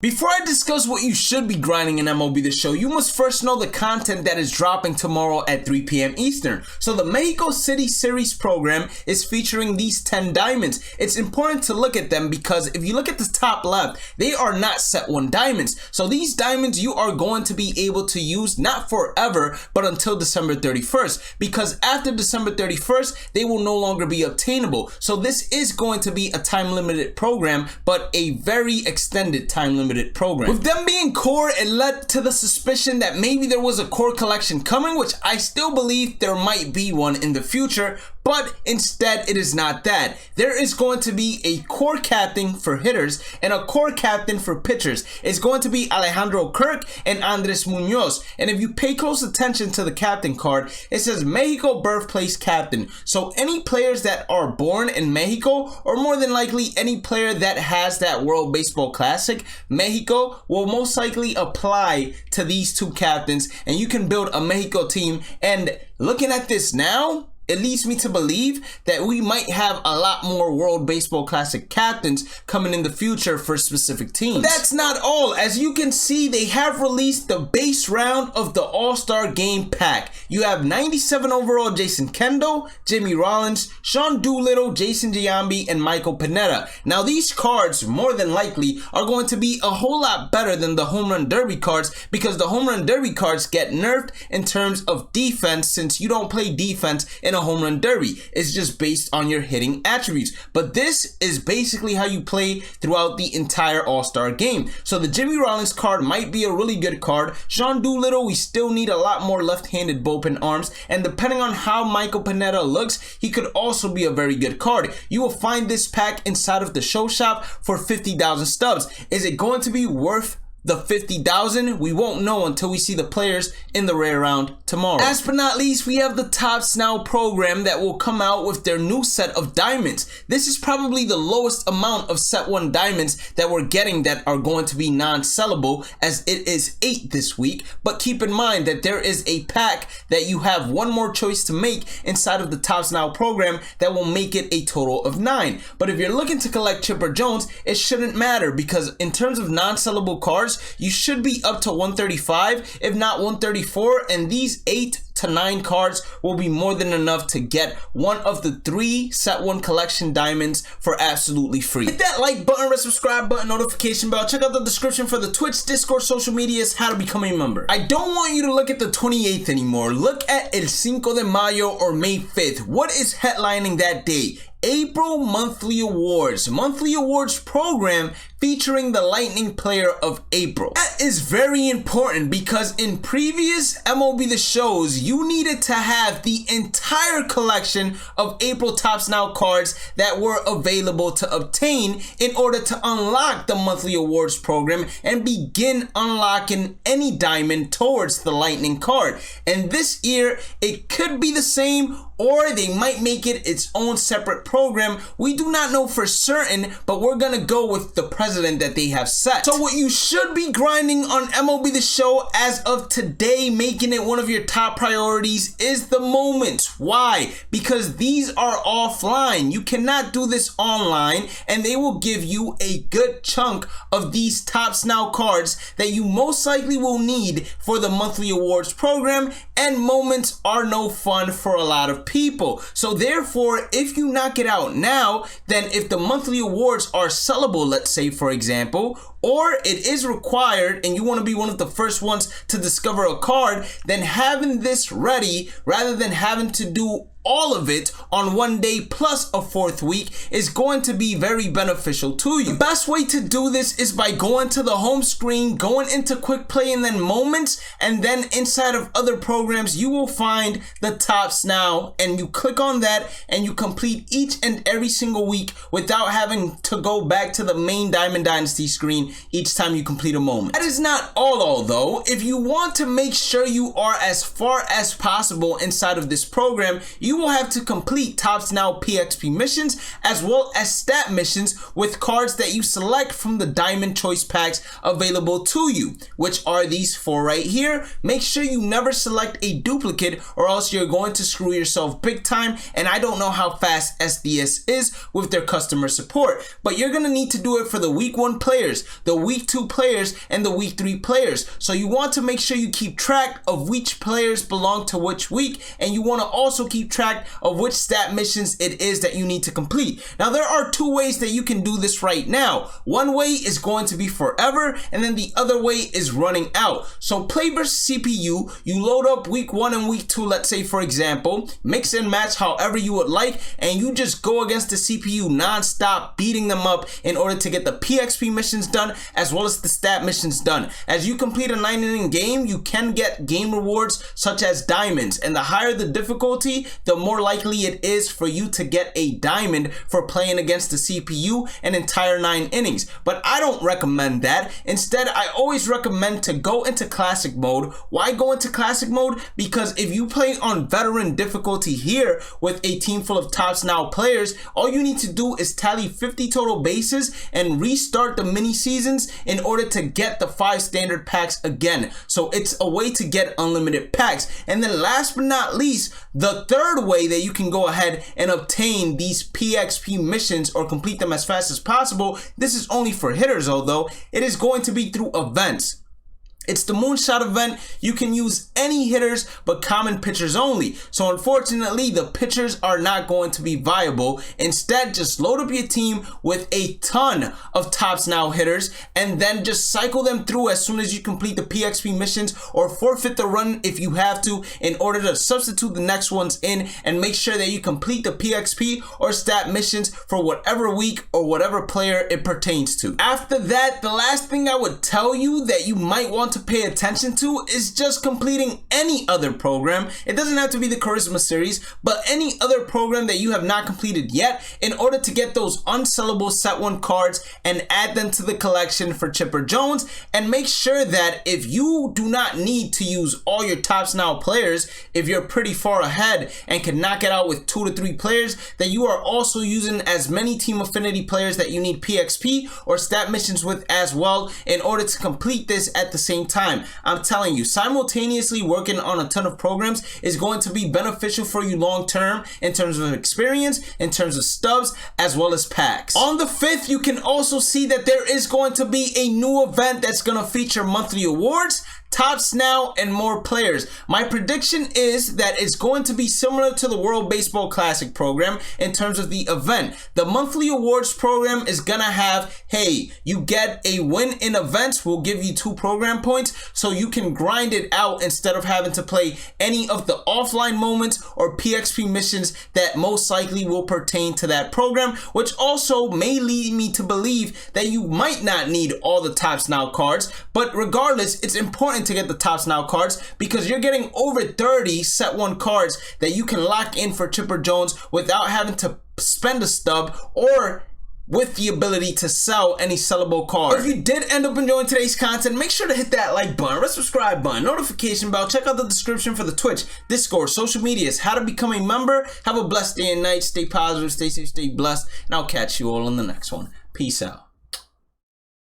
Before I discuss what you should be grinding in MLB The Show, you must first know the content that is dropping tomorrow at 3 p.m. Eastern. So the Mexico City Series program is featuring these 10 diamonds. It's important to look at them because if you look at the top left, they are not set 1 diamonds. So these diamonds you are going to be able to use not forever, but until December 31st. Because after December 31st, they will no longer be obtainable. So this is going to be a time-limited program, but a very extended time-limited program. With them being core, it led to the suspicion that maybe there was a core collection coming, which I still believe there might be one in the future, but instead it is not that. There is going to be a core captain for hitters and a core captain for pitchers. It's going to be Alejandro Kirk and Andres Munoz. And if you pay close attention to the captain card, it says Mexico birthplace captain. So any players that are born in Mexico, or more than likely any player that has that World Baseball Classic, Mexico will most likely apply to these 2 captains, and you can build a Mexico team. And looking at this now, it leads me to believe that we might have a lot more World Baseball Classic captains coming in the future for specific teams. But that's not all. As you can see, they have released the base round of the All-Star Game Pack. You have 97 overall Jason Kendall, Jimmy Rollins, Sean Doolittle, Jason Giambi, and Michael Pineda. Now these cards more than likely are going to be a whole lot better than the Home Run Derby cards, because the Home Run Derby cards get nerfed in terms of defense, since you don't play defense in a Home Run Derby. It's just based on your hitting attributes. But this is basically how you play throughout the entire All-Star game. So the Jimmy Rollins card might be a really good card. Sean Doolittle, we still need a lot more left-handed bullpen arms, and depending on how Michael Pineda looks, he could also be a very good card. You will find this pack inside of the show shop for 50,000 stubs. Is it going to be worth the 50,000? We won't know until we see the players in the rare round tomorrow. Last but not least, we have the Topps Now program that will come out with their new set of diamonds. This is probably the lowest amount of set 1 diamonds that we're getting that are going to be non-sellable, as it is 8 this week. But keep in mind that there is a pack that you have one more choice to make inside of the Topps Now program that will make it a total of 9. But if you're looking to collect Chipper Jones, it shouldn't matter, because in terms of non-sellable cards, you should be up to 135, if not 134, and these 8 to 9 cards will be more than enough to get one of the 3 set 1 collection diamonds for absolutely free. Hit that like button, red subscribe button, notification bell. Check out the description for the Twitch, Discord, social medias, how to become a member. I don't want you to look at the 28th anymore. Look at El Cinco de Mayo, or May 5th. What is headlining that day? April Monthly Awards program featuring the Lightning Player of April. That is very important, because in previous MLB The Shows, you needed to have the entire collection of April Topps Now cards that were available to obtain in order to unlock the monthly awards program and begin unlocking any diamond towards the Lightning card. And this year, it could be the same, or they might make it its own separate program. We do not know for certain, but we're gonna go with the precedent that they have set. So what you should be grinding on MLB The Show as of today, making it one of your top priorities, is the moments. Why? Because these are offline. You cannot do this online, and they will give you a good chunk of these Topps Now cards that you most likely will need for the monthly awards program, and moments are no fun for a lot of people. So therefore, if you knock it out now, then if the monthly awards are sellable, let's say for example, or it is required and you want to be one of the first ones to discover a card, then having this ready rather than having to do all of it on one day plus a 4th week is going to be very beneficial to you. The best way to do this is by going to the home screen, going into quick play and then moments, and then inside of other programs you will find the Topps Now, and you click on that and you complete each and every single week without having to go back to the main Diamond Dynasty screen each time you complete a moment. That is not all though. If you want to make sure you are as far as possible inside of this program, you you will have to complete Topps Now PXP missions as well as stat missions with cards that you select from the Diamond Choice Packs available to you, which are these 4 right here. Make sure you never select a duplicate or else you're going to screw yourself big time, and I don't know how fast SDS is with their customer support, but you're gonna need to do it for the week 1 players, the week 2 players, and the week 3 players. So you want to make sure you keep track of which players belong to which week, and you want to also keep track of which stat missions it is that you need to complete. Now there are 2 ways that you can do this right now. One way is going to be forever, and then the other way is running out. So play versus CPU, you load up week 1 and week 2, let's say for example, mix and match however you would like, and you just go against the CPU non-stop, beating them up in order to get the PXP missions done as well as the stat missions done. As you complete a 9-inning game, you can get game rewards such as diamonds, and the higher the difficulty, the more likely it is for you to get a diamond for playing against the CPU an entire 9 innings. But I don't recommend that. Instead, I always recommend to go into classic mode. Why go into classic mode? Because if you play on veteran difficulty here with a team full of Topps Now players, all you need to do is tally 50 total bases and restart the mini seasons in order to get the 5 standard packs again. So it's a way to get unlimited packs. And then last but not least, the third way that you can go ahead and obtain these PXP missions or complete them as fast as possible, this is only for hitters although, it is going to be through events. It's the Moonshot event. You can use any hitters but common pitchers only. So unfortunately, the pitchers are not going to be viable. Instead, just load up your team with a ton of Topps Now hitters and then just cycle them through as soon as you complete the PXP missions, or forfeit the run if you have to in order to substitute the next ones in, and make sure that you complete the PXP or stat missions for whatever week or whatever player it pertains to. After that, the last thing I would tell you that you might want to pay attention to is just completing any other program. It doesn't have to be the Charisma series, but any other program that you have not completed yet in order to get those unsellable set 1 cards and add them to the collection for Chipper Jones. And make sure that if you do not need to use all your Topps Now players, if you're pretty far ahead and can knock it out with 2 to 3 players, that you are also using as many team affinity players that you need PXP or stat missions with as well in order to complete this at the same time. I'm telling you, simultaneously working on a ton of programs is going to be beneficial for you long term in terms of experience, in terms of stubs, as well as packs. On the 5th, you can also see that there is going to be a new event that's going to feature monthly awards, Topps Now, and more players. My prediction is that it's going to be similar to the World Baseball Classic program in terms of the event. The monthly awards program is gonna have, hey, you get a win in events, we'll give you 2 program points so you can grind it out instead of having to play any of the offline moments or PXP missions that most likely will pertain to that program, which also may lead me to believe that you might not need all the Topps Now cards. But regardless, it's important to get the Topps Now cards because you're getting over 30 set 1 cards that you can lock in for Chipper Jones without having to spend a stub or with the ability to sell any sellable card. If you did end up enjoying today's content, make sure to hit that like button, red subscribe button, notification bell, check out the description for the Twitch, Discord, social medias, how to become a member. Have a blessed day and night, stay positive, stay safe, stay blessed, and I'll catch you all in the next one. Peace out.